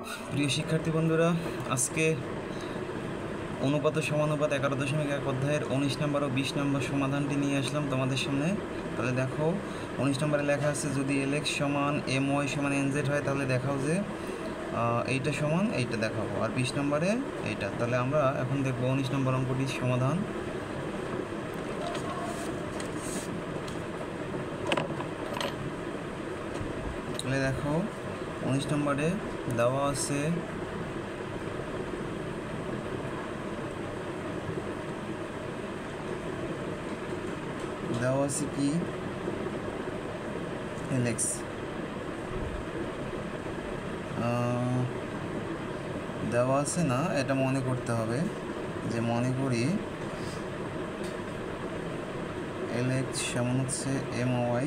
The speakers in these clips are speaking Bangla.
প্রিয় শিক্ষার্থী বন্ধুরা, আজকে অনুপাত ও সমানুপাত 11.1 অধ্যায়ের 19 নম্বর ও 20 নম্বর সমাধানটি নিয়ে আসলাম তোমাদের সামনে। তাহলে দেখো, 19 নম্বরে লেখা আছে যদি LX সমান MY সমান NZ হয় তাহলে দেখাও যে এইটা সমান এইটা দেখাবো, আর 20 নম্বরে এইটা। তাহলে আমরা এখন দেখবো 19 নম্বর অঙ্কটির সমাধান। তাহলে দেখো, 19 নম্বরে দেওয়া আছে কি LX দেওয়া আছে না, এটা মনে করতে হবে যে মনে করি LX সমান হচ্ছে MY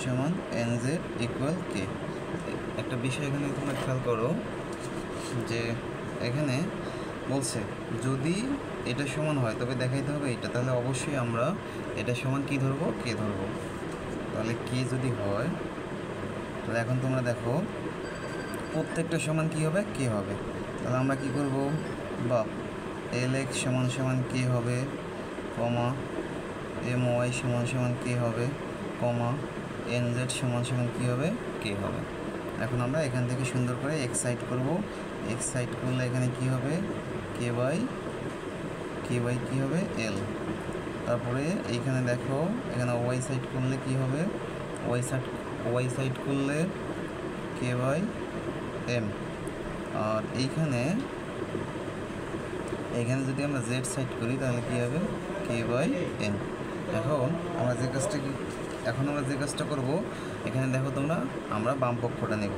সমান NZ ইকুয়াল K। একটা বিষয় এখানে তোমরা খেয়াল করো যে এখানে বলছে যদি এটা সমান হয় তবে দেখাইতে হবে এটা, তাহলে অবশ্যই আমরা এটা সমান কি ধরবো, K ধরবো। তাহলে K যদি হয় তাহলে এখন তোমরা দেখো প্রত্যেকটা সমান কি হবে, K হবে। তাহলে আমরা কি করব, বা LX সমান K হবে, কমা MY সমান K হবে, কমা NZ সমান কি হবে, K হবে। এখন আমরা এখান থেকে সুন্দর করে এক্সাইট করব। এক্সাইট করলে এখানে কি হবে, K বাই কি হবে, L। তারপরে এইখানে দেখো, এখানে ওয়াই সাইড করলে কি হবে, ওয়াই সাইড করলে K বাই M। আর এইখানে যদি আমরা জেড সাইড করি তাহলে কি হবে, K বাই N। এখন আমরা যে কাজটা করব, এখানে দেখো তোমরা, আমরা বাম পক্ষটা নেব।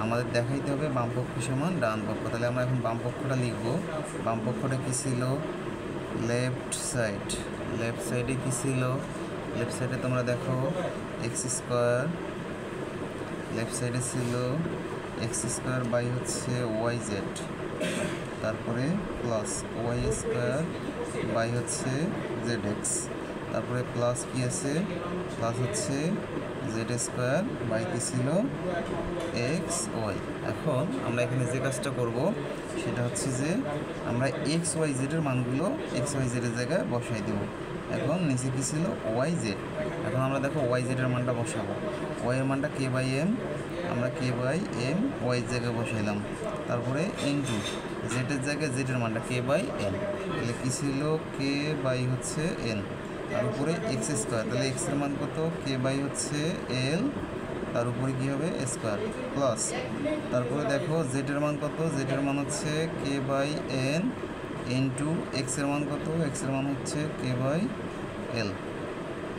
আমাদের দেখাইতে হবে বাম পক্ষ সমান ডান পক্ষ। তাহলে আমরা এখন বাম পক্ষটা লিখব। বাম পক্ষটা কী ছিল, লেফট সাইডে কী ছিল, লেফট সাইডে তোমরা দেখো এক্স স্কোয়ার, লেফট সাইডে ছিল এক্স স্কোয়ার বাই হচ্ছে ওয়াই জেড, তারপরে প্লাস ওয়াই স্কোয়ার বাই হচ্ছে জেড এক্স, তারপরে প্লাস কি আছে, প্লাস হচ্ছে জেড স্কোয়ার বাই কি ছিল এক্স ওয়াই। এখন আমরা এখানে যে কাজটা করব সেটা হচ্ছে যে আমরা এক্স ওয়াই জেডের মানগুলো এক্স ওয়াই জেডের জায়গায় বসাই দেব। এখন নিচে কী ছিল, ওয়াই জেড। এখন আমরা দেখো ওয়াই জেডের মানটা বসাবো। ওয়াইয়ের মানটা K বাই M, আমরা K বাই M ওয়াইয়ের জায়গায় বসাইলাম। তারপরে ইনটু জেডের জায়গায় জেডের মানটা K বাই N। তাহলে কী ছিল, K বাই হচ্ছে N, তার উপরে এক্স স্কোয়ার, তাহলে এক্সের মান কত, K বাই হচ্ছে L, তার উপরে কী হবে স্কোয়ার, প্লাস তারপরে দেখো জেডের মান কত, জেডের মান হচ্ছে K বাই N ইন্টু এক্সের মান কত, এক্সের মান হচ্ছে K বাই L।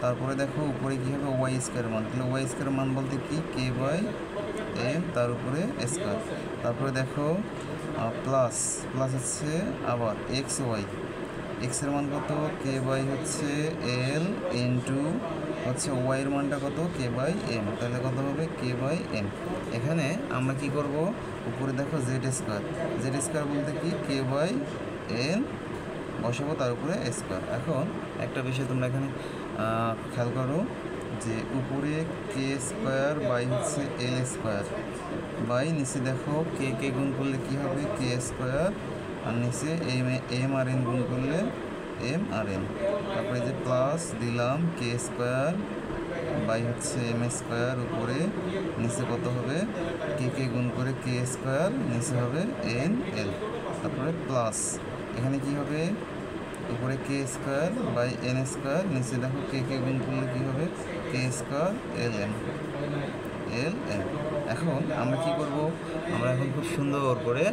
তারপরে দেখো উপরে কী হবে, ওয়াই স্কোয়ার মান, তাহলে ওয়াই স্কোয়ার মান বলতে কি K বাই M, তার উপরে স্কোয়ার। তারপরে দেখো প্লাস হচ্ছে আবার এক্স ওয়াই, এক্সের মান কত, K বাই হচ্ছে L ইন্টু হচ্ছে ওয়াইয়ের মানটা কত, K বাই M, তাহলে কত হবে K বাই M। এখানে আমরা কি করব, উপরে দেখো জেড স্কোয়ার বলতে কি K বাই N বসাবো, তার উপরে স্কোয়ার। এখন একটা বিষয় তোমরা এখানে খেয়াল করো যে উপরে K স্কোয়ার বাই হচ্ছে L স্কোয়ার বাই নিচে দেখো কে গুণ করলে কি হবে, K স্কোয়ার, আর নিচে এম আর এন গুণ করলে M আর N। তারপরে যে প্লাস দিলাম K স্কোয়ার বাই হচ্ছে M স্কোয়ার, উপরে নিচে কত হবে, কে গুণ করে K স্কোয়ার, নিচে হবে N L। তারপরে প্লাস এখানে কি হবে, উপরে K square by N square, নিচে দেখো কে গুণ করলে কি হবে, K স্কোয়ার L M। এখন আমরা কি করব, আমরা এখন খুব সুন্দর করে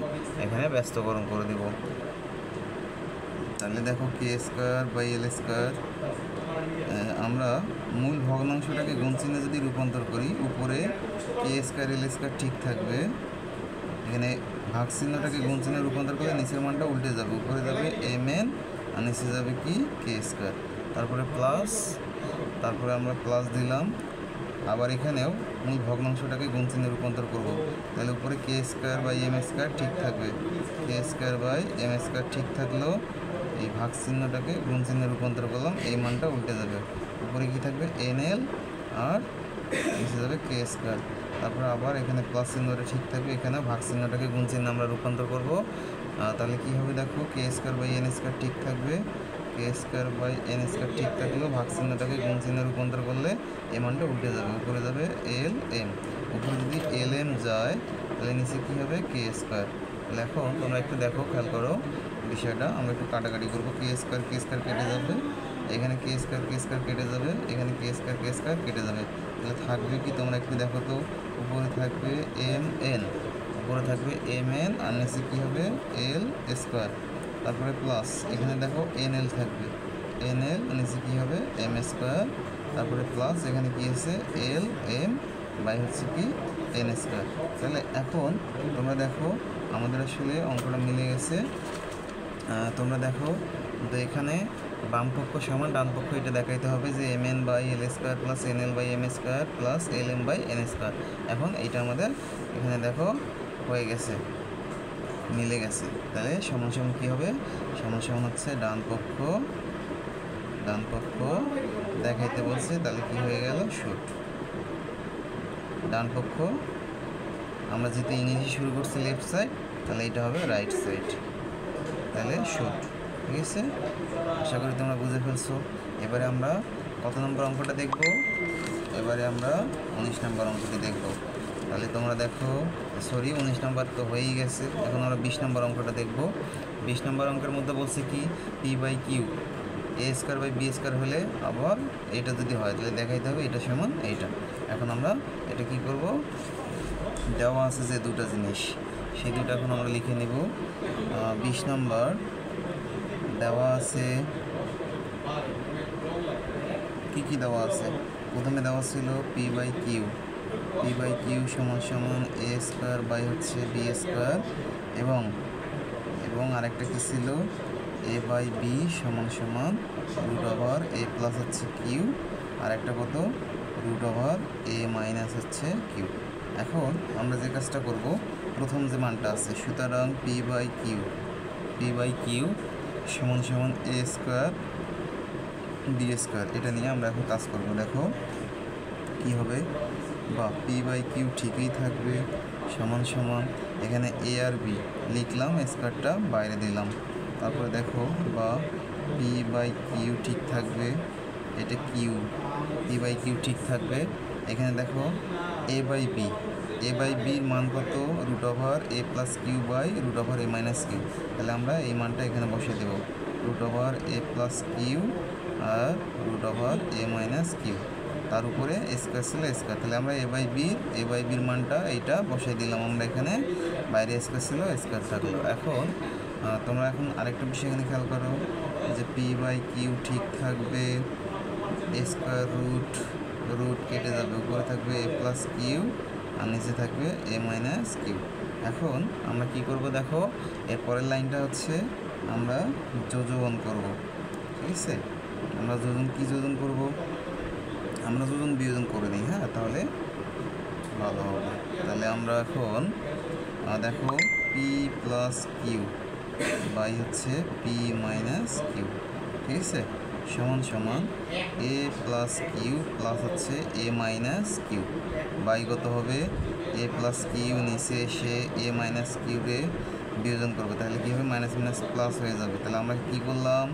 এখানে ব্যস্তকরণ করে দেব। তাহলে দেখো K square by L square, আমরা মূল ভগ্নাংশটাকে গুণ চিহ্নে যদি রূপান্তর করি, উপরে K স্কোয়ার L স্কোয়ার ঠিক থাকবে, এখানে ভাগ চিহ্নটাকে গুণ চিহ্নে রূপান্তর করলে নিচের মানটা উল্টে যাবে, উপরে যাবে MN আর নিচে যাবে কি K স্কোয়ার, তারপরে প্লাস, তারপরে আমরা প্লাস দিলাম। আবার এখানেও মূল ভগ্নাংশটাকে গুণ চিহ্নে রূপান্তর করব, তাহলে উপরে K square by M square ঠিক থাকবে, K square by M square ঠিক থাকলেও এই ভাগ চিহ্নটাকে গুণ চিহ্নে রূপান্তর করলাম, এই মানটা উল্টে যাবে, উপরে কি থাকবে NL আর নিচে যাবে K স্কোয়ার। তারপরে আবার এখানে প্লাস চিহ্নটা ঠিক থাকবে, এখানে ভাগ চিহ্নটাকে গুণ চিহ্নে আমরা রূপান্তর করব। তাহলে কী হবে দেখো, কে স্কোয়ার বাই এন স্কোয়ার ঠিক থাকবে, কে স্কোয়ার বাই এন স্কোয়ার ঠিক থাকলেও ভাগ চিহ্নটাকে গুণ চিহ্নে রূপান্তর করলে এ মানটা উঠে যাবে, উপরে যাবে এল এম। উপরে যদি এল এম যায় তাহলে নিচে কী হবে, কে স্কোয়ার। তাহলে এখন তোমরা একটু দেখো, খেয়াল করো বিষয়টা, আমরা একটু কাটাকাটি করবো। কে স্কোয়ার কেটে যাবে, এখানে কে স্কোয়ার কেটে যাবে, এখানে কে স্কোয়ার কেটে যাবে। তাহলে থাকবে কি, তোমরা একটু দেখো তো, উপরে থাকবে এম এন, উপরে থাকবে এম এন, আর নিচে কী হবে, এল স্কোয়ার। তারপরে প্লাস এখানে দেখো এন এল থাকবে, এন এল, নিচে কী হবে, এম স্কোয়ার। তারপরে প্লাস এখানে কী আছে, এল এম বাই হচ্ছে কি এন স্কোয়ার। তাহলে এখন তোমরা দেখো আমাদের আসলে অঙ্কটা মিলে গেছে। তোমরা দেখো তো এখানে বাম পক্ষ সমান ডান পক্ষ এটা দেখাইতে হবে যে M N by L square plus N L by M square plus L M by N square. এখন এইটা আমাদের এখানে দেখো হয়ে গেছে, মিলে গেছে। তাহলে সমান সমান কী হবে, সমান সমান হচ্ছে ডান পক্ষ দেখাইতে বলছে, তাহলে কি হয়ে গেল, শুট। ডান পক্ষ আমরা যেহেতু ইংরেজি শুরু করছি লেফট সাইড, তাহলে এটা হবে রাইট সাইড, তাহলে শুট। ঠিক আছে, আশা করি তোমরা বুঝে ফেলছো। এবারে আমরা কত নম্বর অঙ্কটা দেখব, এবারে আমরা 19 নম্বর অঙ্কটি দেখব। তাহলে তোমরা দেখো, সরি 19 নম্বর তো হয়েই গেছে, এখন আমরা 20 নম্বর অঙ্কটা দেখব। 20 নম্বর অঙ্কের মধ্যে বলছে কি, P by Q A square by B square হলে আবার এটা যদি হয় তাহলে দেখাইতে হবে এটা সমান এইটা। এখন আমরা এটা কি করব, দেওয়া আছে যে দুটো জিনিস, সেই দুটো এখন আমরা লিখে নেব। 20 নম্বর দেওয়া আছে, কি দেওয়া আছে, প্রথমে দেওয়া ছিল পি বাই কিউ সমান সমান এ স্কোয়ার বাই হচ্ছে বি স্কোয়ার, এবং আরেকটা কি ছিল, এ বাই বি সমান সমান রুট ওভার এ প্লাস হচ্ছে কিউ, আর একটা কত, রুট ওভার এ মাইনাস হচ্ছে কিউ। এখন আমরা যে কাজটা করব, প্রথম যে মানটা আছে, সুতরাং পি বাই কিউ সমান সমান এ স্কোয়ার বি স্কোয়ার, এটা নিয়ে আমরা এখন কাজ করব। দেখো কি হবে, বা পি বাই কিউ ঠিকই থাকবে সমান সমান, এখানে এ আর বি লিখলাম, স্কোয়ারটা বাইরে দিলাম। তারপরে দেখো, বা পি বাই কিউ ঠিক থাকবে, এটা কিউ, পি বাই কিউ ঠিক থাকবে। এখানে দেখো এ বাই বির মান কত, root over A plus Q by root over A minus Q. তাহলে আমরা এই মানটা এখানে বসিয়ে দেবো, root over A plus Q আর root over A minus Q, তার উপরে স্কোয়ার ছিল স্কোয়ার। তাহলে আমরা এ বাই বির মানটা এইটা বসাই দিলাম আমরা এখানে, বাইরে স্কোয়ার ছিল স্কোয়ার থাকলো। এখন তোমরা এখন আরেকটা বিষয় এখানে খেয়াল করো যে পি বাই কিউ ঠিক থাকবে, স্কোয়ার রুট কেটে যাবে, উপরে থাকবে এ প্লাস কিউ আর নিচে থাকবে এ মাইনাস কিউ। এখন আমরা কি করব, দেখো এর পরের লাইনটা হচ্ছে আমরা যোজন করব। ঠিক আছে, আমরা যোজন করব, আমরা যোজন বিয়োজন করে নিই, হ্যাঁ, তাহলে ভালো হবে। তাহলে আমরা এখন দেখো পি প্লাস কিউ বাই হচ্ছে পি মাইনাস কিউ, ঠিক আছে, সমান সমান এ প্লাস কিউ প্লাস হচ্ছে এ মাইনাস কিউ বাই কত হবে, এ প্লাস কিউ নিচে এসে এ মাইনাস কিউরে বিয়োজন করবো, তাহলে কী হবে, মাইনাস মাইনাস প্লাস হয়ে যাবে। তাহলে আমরা কী করলাম,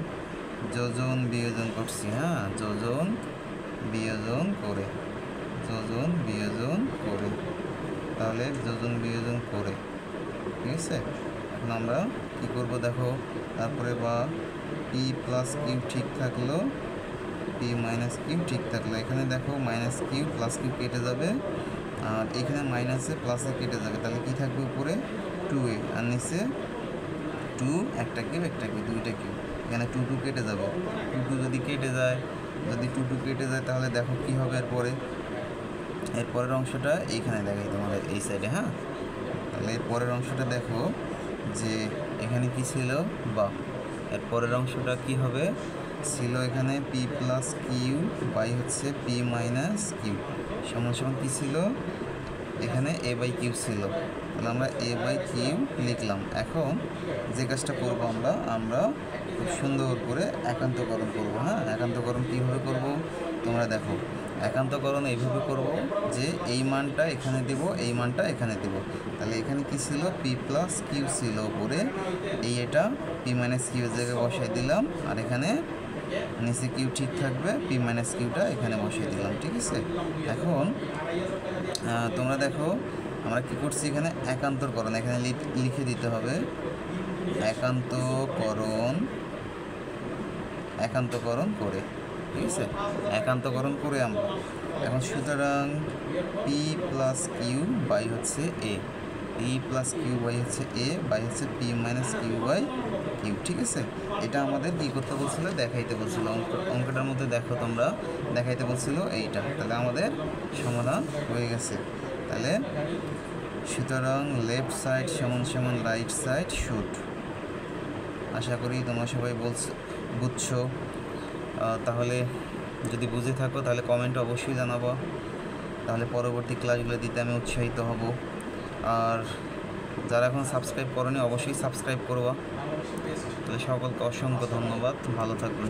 যোজন বিয়োজন করছি, হ্যাঁ, যোজন বিয়োজন করে, তাহলে যোজন বিয়োজন করে, ঠিক আছে। এখন আমরা কী করব, দেখো তারপরে বা পি প্লাস কিউ ঠিক থাকলো, পি মাইনাস কিউ ঠিক থাকলো, এখানে দেখো মাইনাস কিউ প্লাস কিউ কেটে যাবে, আর এখানে মাইনাসে প্লাসে কেটে যাবে, তাহলে কি থাকবে, উপরে 2a আর নিচে 2 একটা কিউ দুইটা কিউ, এখানে 2 কেটে যাবে, 2 যদি কেটে যায়, তাহলে দেখো কি হবে, এর পরের অংশটা এইখানে দেখাই তোমাদের এই সাইডে, হ্যাঁ। তাহলে এর পরের অংশটা দেখো যে এখানে কি ছিল, বা এর পরের অংশটা কি হবে, ছিল এখানে পি প্লাস কিউ বাই হচ্ছে পি মাইনাস কিউ সমান সমান কী ছিল, এখানে এ বাই কিউ ছিল, তাহলে আমরা এ বাই কিউ লিখলাম। এখন যে কাজটা করবো আমরা খুব সুন্দর করে একান্তকরণ করবো, হ্যাঁ। একান্তকরণ কীভাবে করব, তোমরা দেখো একান্তকরণ এইভাবে করব যে এই মানটা এখানে দেব, এই মানটা এখানে দেব। তাহলে এখানে কি ছিল, পি প্লাস কিউ ছিল উপরে, এটা পি মাইনাস কিউর জায়গায় বসাই দিলাম, আর এখানে নিচে কিউ ঠিক থাকবে, পি মাইনাস কিউটা এখানে বসিয়ে দিলাম। ঠিক আছে, এখন তোমরা দেখো আমরা কি করছি, এখানে একান্তকরণ এখানে লিখে দিতে হবে, একান্তকরণ করে। ঠিক আছে, একান্তকরণ করে আমরা এখন সুতরাং পি প্লাস কিউ বাই হচ্ছে A, P plus Q by হচ্ছে এ বাই হচ্ছে P minus Q by Q. ঠিক আছে, এটা আমাদের কী করতে বলছিল, দেখাইতে বলছিল। অঙ্কটার মধ্যে দেখো তোমরা, দেখাইতে বলছিল এইটা। তাহলে আমাদের সমাধান হয়ে গেছে। তাহলে সুতরাং লেফট সাইড সমান সমান রাইট সাইড শুড। আশা করি তোমরা সবাই বুঝছো। তাহলে যদি বুঝে থাকো তাহলে কমেন্টে অবশ্যই জানাবো, তাহলে পরবর্তী ক্লাসগুলো দিতে আমি উৎসাহিত হব। আর যারা এখন সাবস্ক্রাইব করোনি অবশ্যই সাবস্ক্রাইব করবা। তাহলে সকলকে অসংখ্য ধন্যবাদ, ভালো থাকবেন।